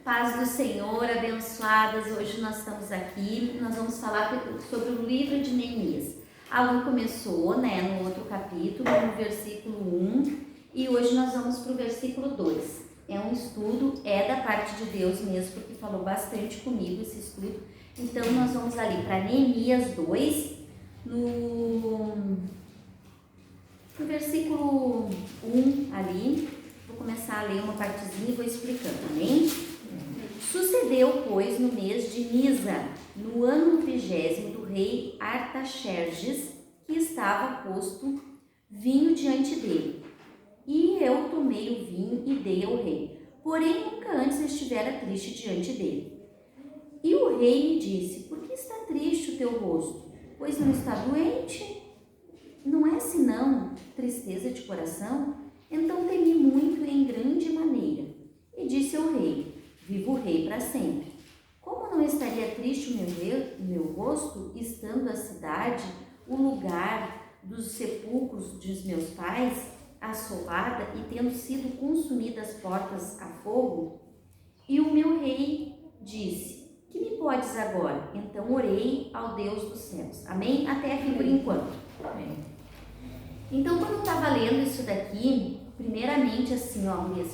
Paz do Senhor, abençoadas. Hoje nós estamos aqui, nós vamos falar sobre o livro de Neemias. A Lu começou, no outro capítulo, no versículo 1, e hoje nós vamos para o versículo 2. É um estudo, é da parte de Deus mesmo, porque falou bastante comigo esse estudo. Então nós vamos ali para Neemias 2, no versículo 1 ali. Vou começar a ler uma partezinha e vou explicando, amém? Sucedeu, pois, no mês de Nisa, no ano 30º do rei Artaxerxes, que estava posto vinho diante dele. E eu tomei o vinho e dei ao rei, porém nunca antes estivera triste diante dele. E o rei me disse: por que está triste o teu rosto? Pois não está doente? Não é senão tristeza de coração? Então temi muito em grande maneira. E disse ao rei: viva o rei para sempre. Como não estaria triste o meu rosto, estando a cidade, o lugar dos sepulcros dos meus pais, assolada e tendo sido consumidas as portas a fogo? E o meu rei disse: que me podes agora? Então orei ao Deus dos céus. Amém? Até aqui por enquanto. Amém. Então, quando eu estava lendo isso daqui, primeiramente assim,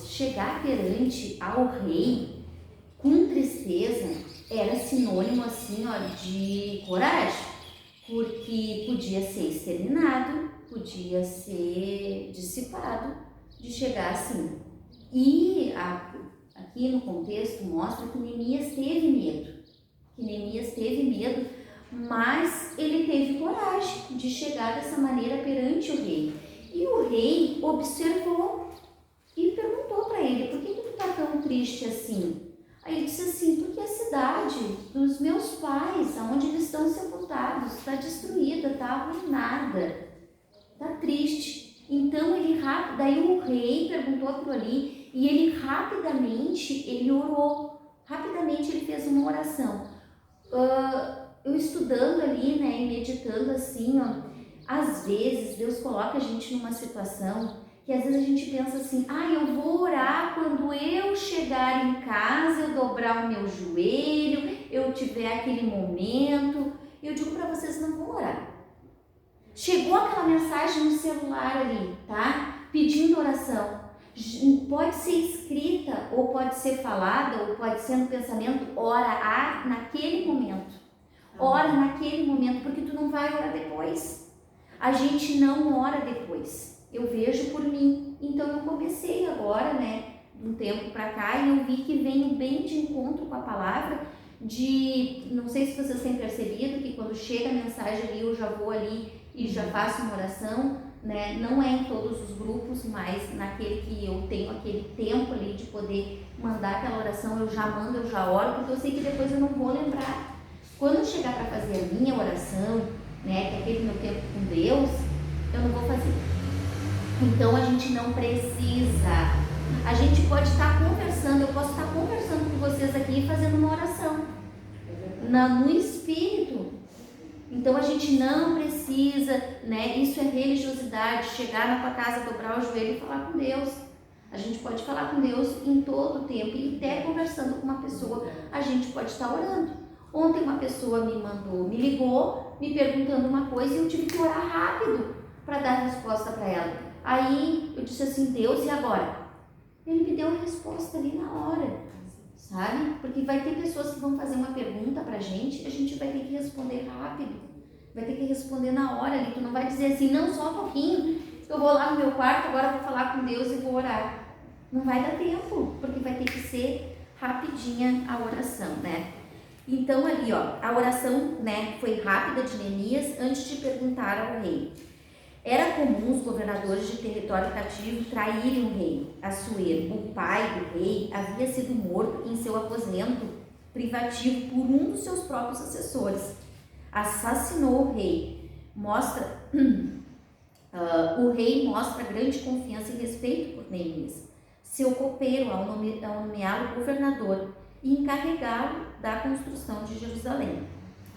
chegar perante ao rei com tristeza era sinônimo assim, de coragem, porque podia ser exterminado, podia ser dissipado, de chegar assim. E aqui no contexto mostra que Neemias teve medo, mas ele teve coragem de chegar dessa maneira perante o rei. E o rei observou e perguntou para ele: por que tu está tão triste assim? Aí ele disse assim: porque a cidade dos meus pais, onde eles estão sepultados, está destruída, está arruinada, está triste. Então daí o rei perguntou aquilo ali e ele rapidamente ele orou, rapidamente ele fez uma oração. Eu estudando ali, e meditando assim, às vezes Deus coloca a gente numa situação que às vezes a gente pensa assim: eu vou orar quando eu chegar em casa, eu dobrar o meu joelho, eu tiver aquele momento. Eu digo para vocês: não vão orar. Chegou aquela mensagem no celular ali, tá? Pedindo oração. Pode ser escrita, ou pode ser falada, ou pode ser no pensamento. Ora naquele momento. Ora naquele momento, porque tu não vai orar depois. A gente não ora depois. Eu vejo por mim. Então eu comecei agora, de um tempo para cá, e eu vi que venho bem de encontro com a palavra não sei se vocês têm percebido que quando chega a mensagem ali, eu já vou ali e já faço uma oração, não é em todos os grupos, mas naquele que eu tenho aquele tempo ali de poder mandar aquela oração, eu já mando, eu já oro, porque eu sei que depois eu não vou lembrar. Quando eu chegar para fazer a minha oração, que é aquele meu tempo com Deus, eu não vou fazer. Então a gente não precisa. A gente pode estar conversando, eu posso estar conversando com vocês aqui e fazendo uma oração no Espírito. Então a gente não precisa, isso é religiosidade, chegar na tua casa, dobrar o joelho e falar com Deus. A gente pode falar com Deus em todo o tempo, e até conversando com uma pessoa, a gente pode estar orando. Ontem uma pessoa me ligou, me perguntando uma coisa, e eu tive que orar rápido para dar resposta para ela. Aí eu disse assim: Deus, e agora? Ele me deu a resposta ali na hora, sabe? Porque vai ter pessoas que vão fazer uma pergunta pra gente e a gente vai ter que responder rápido, vai ter que responder na hora ali. Tu não vai dizer assim: não, só um pouquinho, eu vou lá no meu quarto, agora vou falar com Deus e vou orar. Não vai dar tempo, porque vai ter que ser rapidinha a oração, Então ali, a oração, foi rápida de Neemias antes de perguntar ao rei. Era comum os governadores de território cativo traírem o rei. Assuero, o pai do rei, havia sido morto em seu aposento privativo por um dos seus próprios assessores. Assassinou o rei. O rei mostra grande confiança e respeito por Neemias, seu copeiro, ao nomeá-lo governador e encarregá-lo da construção de Jerusalém.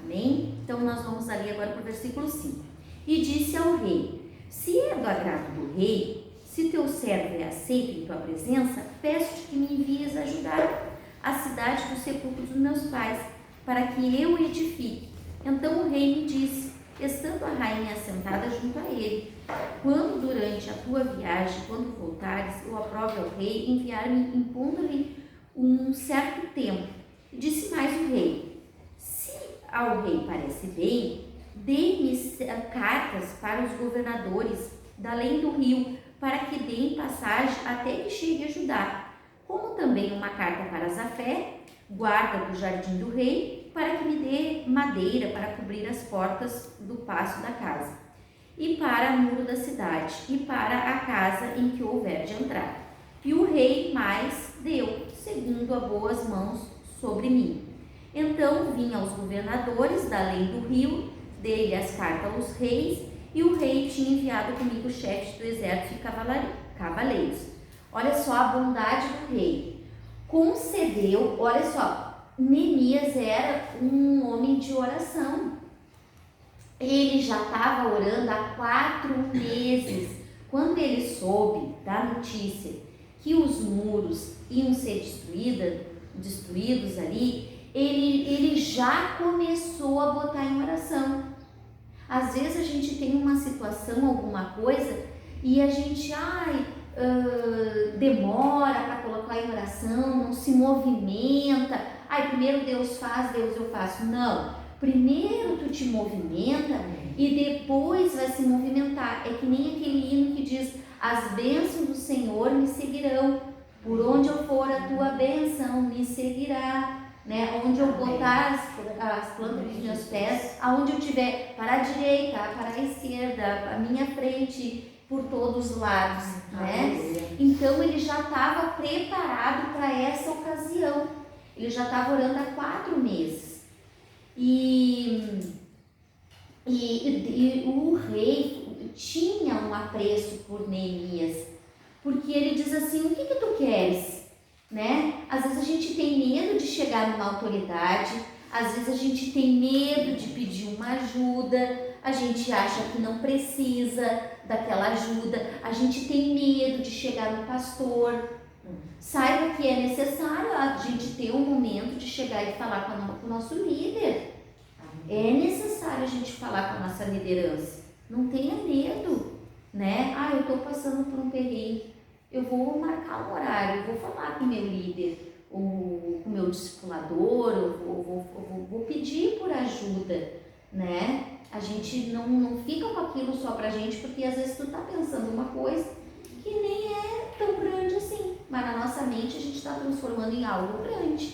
Amém? Então nós vamos ali agora para o versículo 5. E disse ao rei: se é do agrado do rei, se teu servo é aceito em tua presença, peço-te que me envies ajudar a cidade do sepulcro dos meus pais, para que eu edifique. Então o rei me disse, estando a rainha sentada junto a ele, quando durante a tua viagem, quando voltares, eu aprove ao rei enviar-me impondo-lhe um certo tempo. Disse mais o rei, se ao rei parece bem, dê-me cartas para os governadores da além do rio, para que deem passagem até que chegue a Judá, como também uma carta para Zafé, guarda do jardim do rei, para que me dê madeira para cobrir as portas do pátio da casa, e para o muro da cidade, e para a casa em que houver de entrar. E o rei mais deu, segundo a boas mãos, sobre mim. Então vim aos governadores da além do rio, dei-lhe as cartas aos reis, e o rei tinha enviado comigo chefes do exército e cavaleiros. Olha só a bondade do rei. Concedeu, olha só, Neemias era um homem de oração. Ele já estava orando há 4 meses. Quando ele soube da notícia que os muros iam ser destruídos ali, ele já começou a botar em oração. Às vezes a gente tem uma situação, alguma coisa, e a gente demora para colocar em oração, não se movimenta. Primeiro Deus faz, Deus eu faço. Não, primeiro tu te movimenta e depois vai se movimentar. É que nem aquele hino que diz, as bênçãos do Senhor me seguirão, por onde eu for a tua bênção me seguirá. Né? Onde eu botar as plantas dos meus pés, aonde eu tiver, para a direita, para a esquerda, a minha frente, por todos os lados, né? Então ele já estava preparado para essa ocasião. Ele já estava orando há 4 meses. E o rei tinha um apreço por Neemias, porque ele diz assim, o que tu queres? Né? Às vezes a gente tem medo de chegar numa autoridade, às vezes a gente tem medo de pedir uma ajuda, a gente acha que não precisa daquela ajuda, a gente tem medo de chegar no pastor. Saiba que é necessário a gente ter um momento de chegar e falar com o nosso líder. É necessário a gente falar com a nossa liderança. Não tenha medo, né? Eu estou passando por um perrengue. Eu vou marcar um horário, eu vou falar com o meu líder, ou com o meu discipulador, eu vou pedir por ajuda, né? A gente não fica com aquilo só pra gente, porque às vezes tu tá pensando uma coisa que nem é tão grande assim, mas na nossa mente a gente está transformando em algo grande.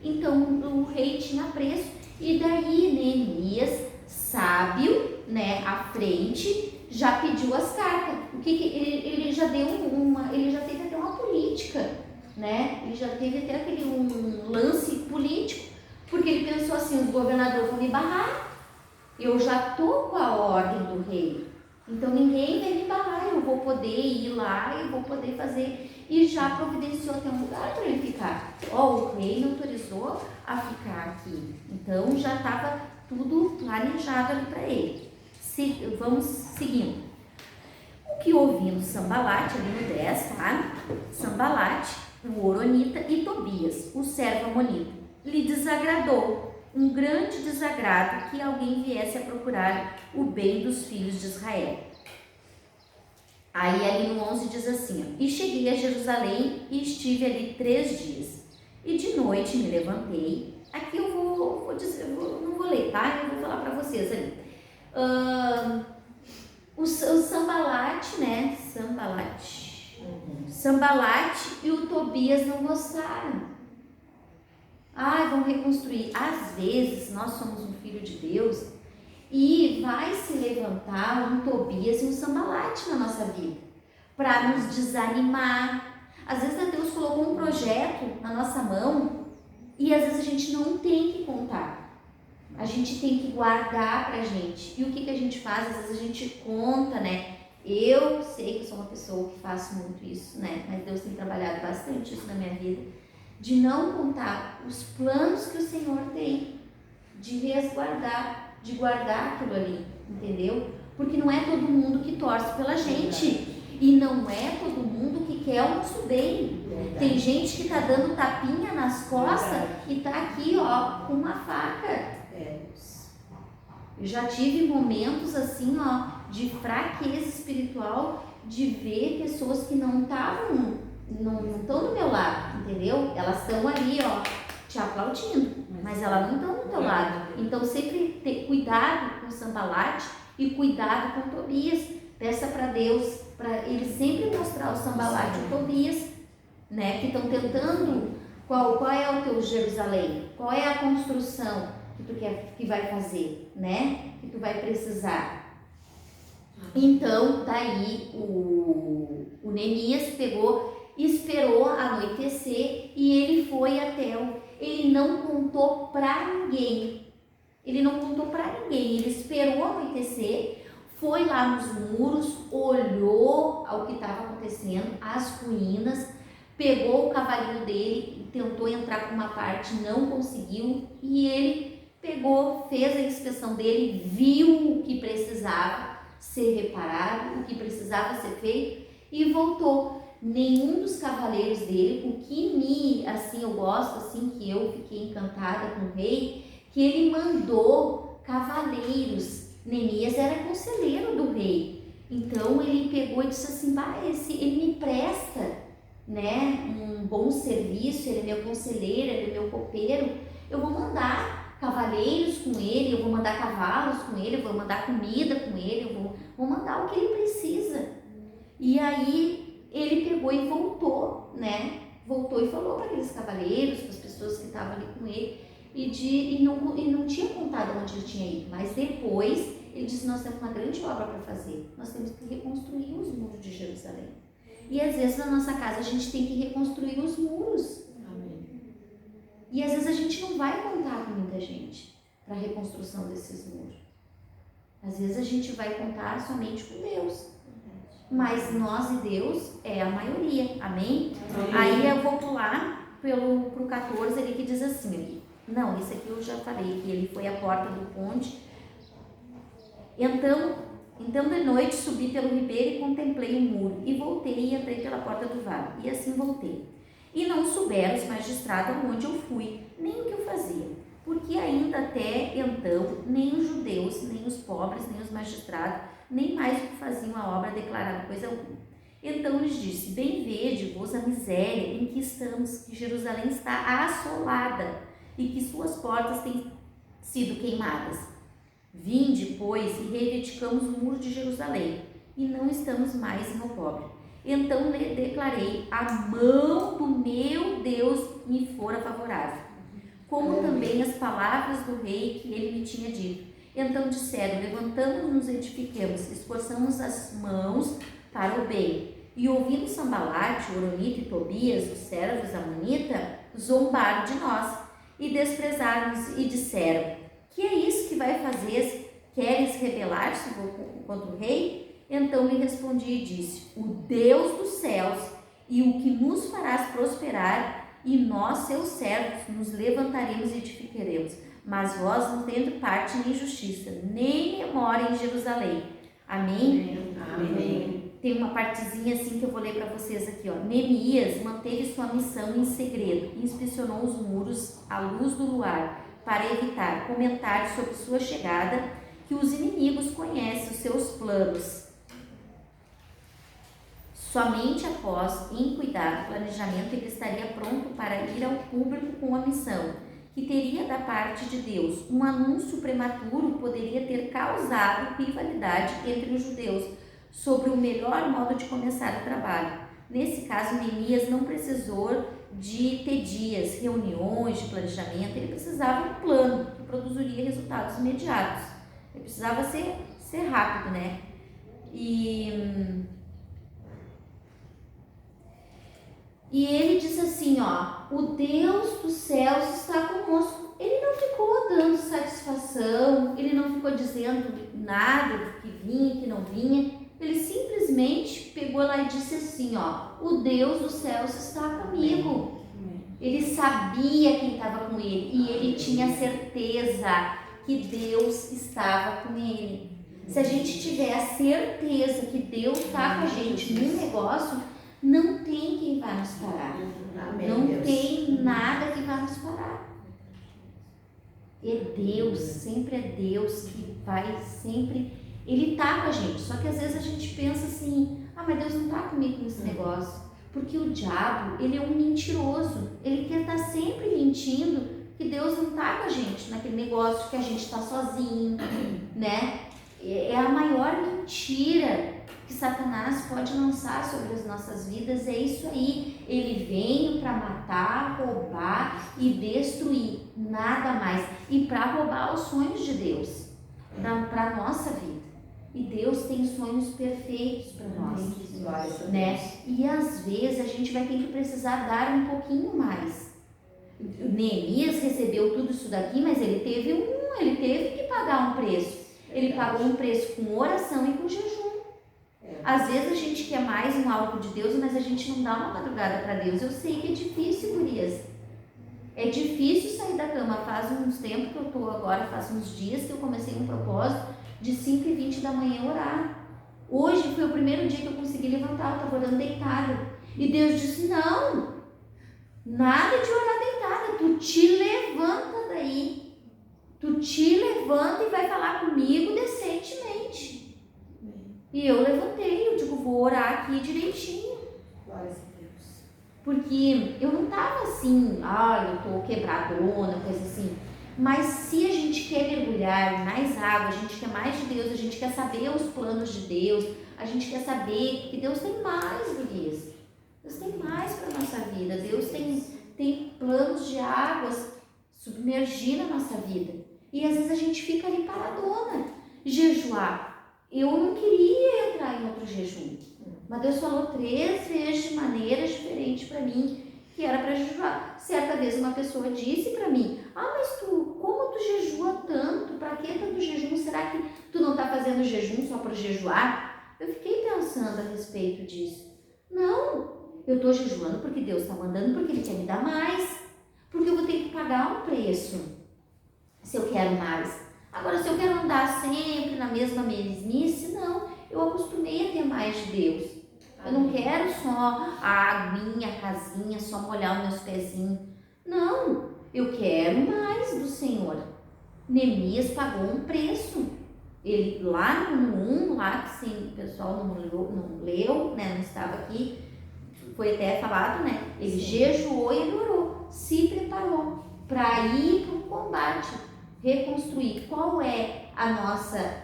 Então o rei tinha preço, e daí Neemias, sábio, né, à frente, já pediu as cartas. Ele já deu ele já teve até uma política, né? Ele já teve até aquele um lance político, porque ele pensou assim, os governadores vão me barrar, eu já tô com a ordem do rei, então ninguém vai me barrar, eu vou poder ir lá e vou poder fazer, e já providenciou até um lugar para ele ficar. O rei me autorizou a ficar aqui, então já estava tudo planejado ali para ele. Vamos seguindo. O que ouvindo Sambalate, ali no 10, tá? Sambalate, o Horonita, e Tobias, o servo amonita, lhe desagradou, um grande desagrado, que alguém viesse a procurar o bem dos filhos de Israel. Aí ali no 11 diz assim, e cheguei a Jerusalém e estive ali 3 dias. E de noite me levantei, aqui eu vou dizer, não vou ler, tá? Eu vou falar para vocês ali. O Sambalate, né? Sambalate e o Tobias não gostaram. Vão reconstruir. Às vezes nós somos um filho de Deus e vai se levantar um Tobias e um Sambalate na nossa vida para nos desanimar. Às vezes Deus colocou um projeto na nossa mão e às vezes a gente não tem que contar. A gente tem que guardar pra gente. E o que a gente faz? Às vezes a gente conta, né? Eu sei que sou uma pessoa que faço muito isso, né? Mas Deus tem trabalhado bastante isso na minha vida. De não contar os planos que o Senhor tem. De resguardar, de guardar aquilo ali, entendeu? Porque não é todo mundo que torce pela gente. E não é todo mundo que quer o nosso bem. Tem gente que tá dando tapinha nas costas e tá aqui, ó, com uma faca. Eu já tive momentos assim, ó, de fraqueza espiritual, de ver pessoas que não estão do meu lado, entendeu? Elas estão ali, ó, te aplaudindo, mas elas não estão do teu lado. Então sempre ter cuidado com Sambalate e cuidado com Tobias. Peça para Deus, para ele sempre mostrar o Sambalate e o Tobias, né, que estão tentando, qual é o teu Jerusalém, qual é a construção que tu quer, que vai fazer, né, que tu vai precisar. Então, daí o Neemias pegou, esperou anoitecer e ele foi ele não contou para ninguém, ele esperou anoitecer, foi lá nos muros, olhou ao que estava acontecendo, as ruínas, pegou o cavalinho dele, tentou entrar por uma parte, não conseguiu, e ele pegou, fez a inspeção dele, viu o que precisava ser reparado, o que precisava ser feito e voltou. Nenhum dos cavaleiros dele, o que eu gosto, assim, que eu fiquei encantada com o rei, que ele mandou cavaleiros. Neemias era conselheiro do rei, então ele pegou e disse assim, ele me presta, né, um bom serviço, ele é meu conselheiro, ele é meu copeiro, eu vou mandar cavaleiros com ele, eu vou mandar cavalos com ele, eu vou mandar comida com ele, eu vou mandar o que ele precisa. E aí ele pegou e voltou, né, voltou e falou para aqueles cavaleiros, para as pessoas que estavam ali com ele, e não tinha contado onde ele tinha ido, mas depois ele disse, nós temos uma grande obra para fazer, nós temos que reconstruir os muros de Jerusalém. E às vezes na nossa casa a gente tem que reconstruir os muros. Amém. E às vezes a gente não vai contar com muita gente para a reconstrução desses muros. Às vezes a gente vai contar somente com Deus. Mas nós e Deus é a maioria. Amém? Amém. Aí eu vou pular pro 14 ali que diz assim. Não, isso aqui eu já falei, que ele foi à porta do ponte. Então de noite subi pelo ribeiro e contemplei o muro, e voltei e entrei pela porta do vale, e assim voltei. E não souberam os magistrados onde eu fui, nem o que eu fazia, porque ainda até então, nem os judeus, nem os pobres, nem os magistrados, nem mais o que faziam a obra declarada coisa alguma. Então lhes disse, bem vede-vos a miséria em que estamos, que Jerusalém está assolada, e que suas portas têm sido queimadas. Vinde, pois, e reivindicamos o muro de Jerusalém, e não estamos mais em opróbrio. Então lhe declarei, a mão do meu Deus me fora favorável, como também as palavras do rei que ele me tinha dito. Então disseram, levantamos-nos e edifiquemos, esforçamos as mãos para o bem. E ouvindo Sambalate, Oronita e Tobias, os servos amonita, zombaram de nós, e desprezaram-nos e disseram, que é isso que vai fazer? Queres rebelar-se contra o rei? Então lhe respondi e disse, o Deus dos céus, e o que nos farás prosperar, e nós, seus servos, nos levantaremos e edificaremos. Mas vós não tendo parte nem justiça, nem memória em Jerusalém. Amém? Amém. Tem uma partezinha assim que eu vou ler para vocês aqui, ó. Neemias manteve sua missão em segredo, inspecionou os muros à luz do luar, para evitar comentários sobre sua chegada, que os inimigos conhecem os seus planos. Somente após, em cuidado, planejamento, ele estaria pronto para ir ao público com a missão, que teria da parte de Deus. Um anúncio prematuro poderia ter causado rivalidade entre os judeus sobre o melhor modo de começar o trabalho. Nesse caso, Neemias não precisou de ter dias, reuniões de planejamento, ele precisava de um plano que produziria resultados imediatos. Ele precisava ser rápido, né? E ele diz assim, ó, o Deus dos céus está conosco. Ele não ficou dando satisfação, ele não ficou dizendo nada do que vinha, que não vinha. Ele simplesmente pegou lá e disse assim, ó, o Deus dos céus está comigo. Ele sabia quem estava com ele e ele tinha certeza que Deus estava com ele. Se a gente tiver a certeza que Deus está com a gente no negócio, não tem quem vai nos parar. Não tem nada que vai nos parar. É Deus, sempre é Deus que vai sempre, Ele está com a gente. Só que às vezes a gente pensa assim, mas Deus não está comigo nesse negócio. Porque o diabo, ele é um mentiroso. Ele quer estar sempre mentindo que Deus não está com a gente naquele negócio, que a gente está sozinho, né? É a maior mentira que Satanás pode lançar sobre as nossas vidas, é isso aí. Ele veio para matar, roubar e destruir, nada mais. E para roubar os sonhos de Deus, para a nossa vida. E Deus tem sonhos perfeitos para nós, né? E às vezes a gente vai ter que precisar dar um pouquinho mais. Neemias recebeu tudo isso daqui, mas ele teve que pagar um preço. Ele pagou um preço com oração e com jejum. Às vezes a gente quer mais um algo de Deus, mas a gente não dá uma madrugada para Deus. Eu sei que é difícil, gurias. É difícil sair da cama. Faz uns tempos que eu estou agora, faz uns dias que eu comecei um propósito de 5h20 da manhã orar. Hoje foi o primeiro dia que eu consegui levantar, eu estava orando deitada. E Deus disse, não, nada de orar deitada, tu te levanta daí. Tu te levanta e vai falar comigo decentemente. E eu levantei, eu digo, vou orar aqui direitinho. Glória a Deus. Porque eu não estava assim, eu tô quebradona, coisa assim. Mas se a gente quer mergulhar em mais água, a gente quer mais de Deus, a gente quer saber os planos de Deus, a gente quer saber que Deus tem mais, gurias. Deus tem mais para a nossa vida. Deus tem planos de águas submergir na nossa vida. E às vezes a gente fica ali paradona. Jejuar. Eu não queria entrar em outro jejum. Mas Deus falou 3 vezes de maneira diferente para mim que era para jejuar. Certa vez uma pessoa disse para mim, mas como tu jejua tanto? Para que tanto jejum? Será que tu não está fazendo jejum só para jejuar? Eu fiquei pensando a respeito disso. Não, eu estou jejuando porque Deus está mandando, porque Ele quer me dar mais. Porque eu vou ter que pagar um preço se eu quero mais. Agora, se eu quero andar sempre na mesma mesmice, não. Eu acostumei a ter mais de Deus. Eu não quero só a aguinha, a casinha, só molhar os meus pezinhos. Não, eu quero mais do Senhor. Neemias pagou um preço. Ele lá no 1, lá que sim, o pessoal não leu, né, não estava aqui, foi até falado, né? Ele jejuou e ele orou, se preparou para ir para o combate, reconstruir. Qual é a nossa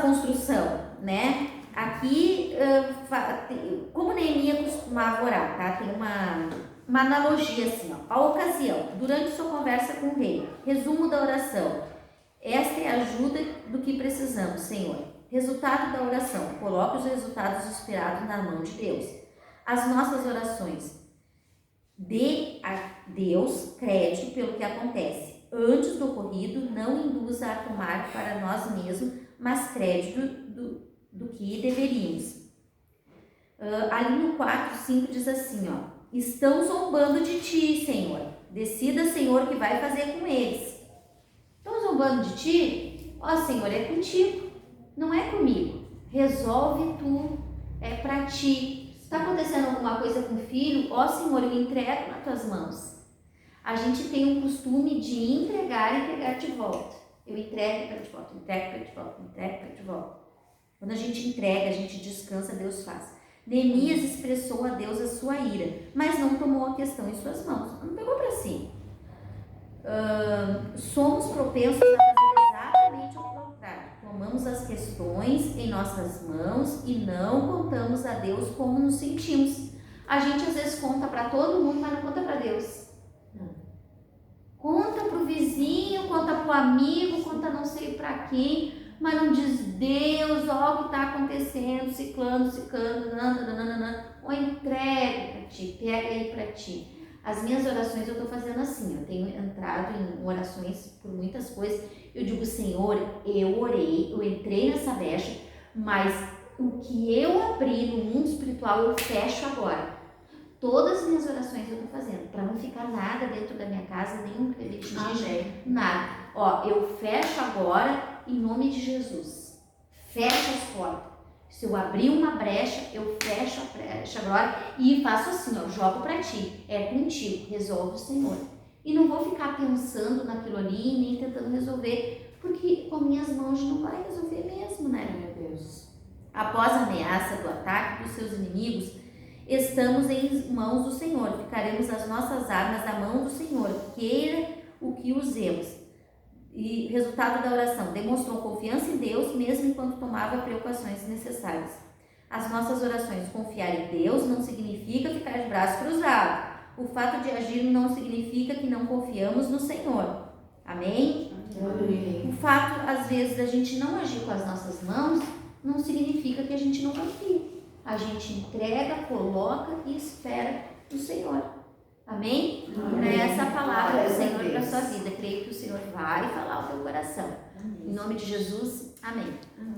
construção, né? Aqui, como Neemias costumava orar, tá? Tem uma analogia assim, ó. A ocasião, durante sua conversa com o rei, resumo da oração. Esta é a ajuda do que precisamos, Senhor. Resultado da oração, coloque os resultados esperados na mão de Deus. As nossas orações, dê a Deus crédito pelo que acontece. Antes do ocorrido, não induza a tomar para nós mesmos, mas crédito do que deveríamos. Ali no 4:5 diz assim, ó. Estão zombando de ti, Senhor. Decida, Senhor, o que vai fazer com eles. Estão zombando de ti? Senhor, é contigo, não é comigo. Resolve tu, é para ti. Está acontecendo alguma coisa com o filho? Senhor, eu entrego nas tuas mãos. A gente tem um costume de entregar e pegar de volta. Eu entrego e pego de volta, entrego e pego de volta, entrego e pego de volta. Quando a gente entrega, a gente descansa, Deus faz. Neemias expressou a Deus a sua ira, mas não tomou a questão em suas mãos. Não pegou para si. Somos propensos a fazer exatamente o contrário. Tomamos as questões em nossas mãos e não contamos a Deus como nos sentimos. A gente às vezes conta para todo mundo, mas não conta para Deus. Conta para o vizinho, conta para o amigo, conta não sei para quem, mas não diz, Deus, olha o que está acontecendo, ciclando, ou entrega para ti, pega aí para ti. As minhas orações eu estou fazendo assim, eu tenho entrado em orações por muitas coisas, eu digo, Senhor, eu orei, eu entrei nessa brecha, mas o que eu abri no mundo espiritual eu fecho agora. Todas as minhas orações eu estou fazendo, para não ficar nada dentro da minha casa, nenhum Amém. nada. Ó, eu fecho agora em nome de Jesus. Fecho as portas. Se eu abrir uma brecha, eu fecho a brecha agora e faço assim, ó, jogo para ti. É contigo, resolve o Senhor. E não vou ficar pensando naquilo ali, nem tentando resolver, porque com minhas mãos não vai resolver mesmo, né? Meu Deus. Após a ameaça do ataque dos seus inimigos, estamos em mãos do Senhor. Ficaremos as nossas armas na mão do Senhor, queira o que usemos. E resultado da oração, demonstrou confiança em Deus, mesmo enquanto tomava precauções necessárias. As nossas orações, confiar em Deus, não significa ficar de braços cruzados. O fato de agir não significa que não confiamos no Senhor. Amém? Amém. O fato, às vezes, da gente não agir com as nossas mãos, não significa que a gente não confie. A gente entrega, coloca e espera no Senhor. Amém? Amém. É essa a palavra do Glória a Senhor para a Deus. sua vida. Creio que o Senhor vai falar ao teu coração. Em nome de Jesus, amém. Amém.